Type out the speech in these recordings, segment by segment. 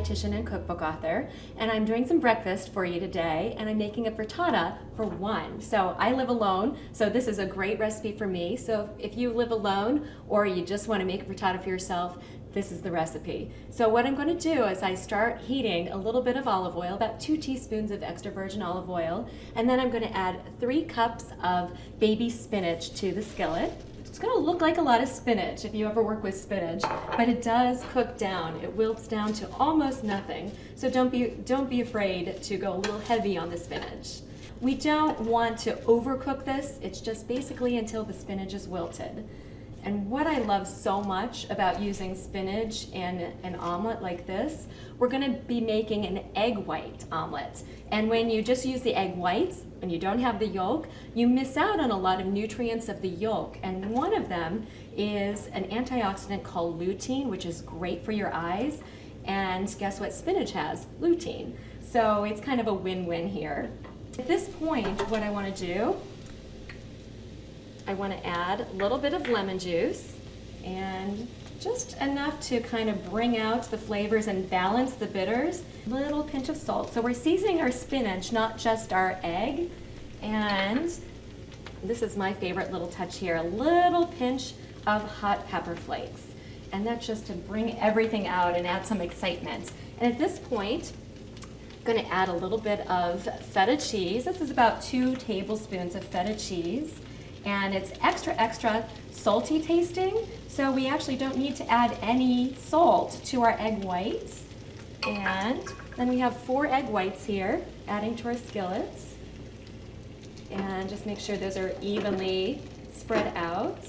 dietitian and cookbook author, and I'm doing some breakfast for you today, and I'm making a frittata for one. So I live alone, so this is a great recipe for me. So if you live alone or you just want to make a frittata for yourself, this is the recipe. So what I'm going to do is I start heating a little bit of olive oil, about 2 teaspoons of extra virgin olive oil, and then I'm going to add 3 cups of baby spinach to the skillet. It's going to look like a lot of spinach if you ever work with spinach, but it does cook down. It wilts down to almost nothing. So don't be afraid to go a little heavy on the spinach. We don't want to overcook this. It's just basically until the spinach is wilted. And what I love so much about using spinach in an omelet like this, we're going to be making an egg white omelet. And when you just use the egg whites, and you don't have the yolk, you miss out on a lot of nutrients of the yolk. And one of them is an antioxidant called lutein, which is great for your eyes. And guess what spinach has? Lutein. So it's kind of a win-win here. At this point, what I want to do, I want to add a little bit of lemon juice and just enough to kind of bring out the flavors and balance the bitters. A little pinch of salt. So we're seasoning our spinach, not just our egg. And this is my favorite little touch here, a little pinch of hot pepper flakes. And that's just to bring everything out and add some excitement. And at this point, I'm going to add a little bit of feta cheese. This is about 2 tablespoons of feta cheese. And it's extra salty tasting, so we actually don't need to add any salt to our egg whites. And then we have 4 egg whites here, adding to our skillets. And just make sure those are evenly spread out.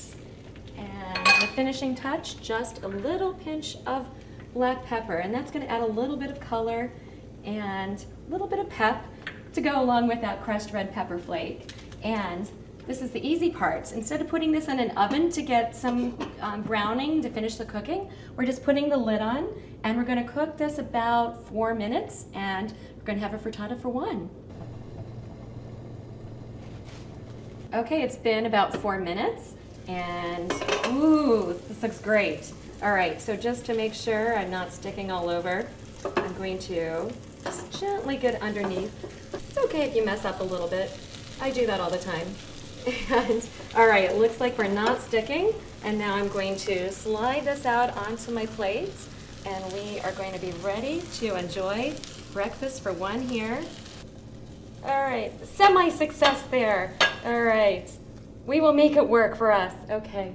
And the finishing touch, just a little pinch of black pepper, and that's going to add a little bit of color and a little bit of pep to go along with that crushed red pepper flake. And this is the easy part. Instead of putting this in an oven to get some browning to finish the cooking, we're just putting the lid on, and we're going to cook this about 4 minutes, and we're going to have a frittata for one. Okay, it's been about 4 minutes, and ooh, this looks great. All right, so just to make sure I'm not sticking all over, I'm going to just gently get underneath. It's okay if you mess up a little bit. I do that all the time. And all right, it looks like we're not sticking, and now I'm going to slide this out onto my plate, and we are going to be ready to enjoy breakfast for one here. All right, semi-success there. All right, we will make it work for us. Okay,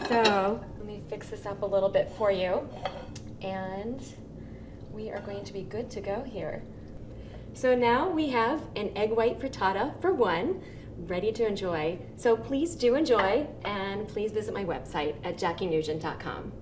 so let me fix this up a little bit for you, and we are going to be good to go here. So now we have an egg white frittata for one, ready to enjoy. So please do enjoy, and please visit my website at JackieNugent.com.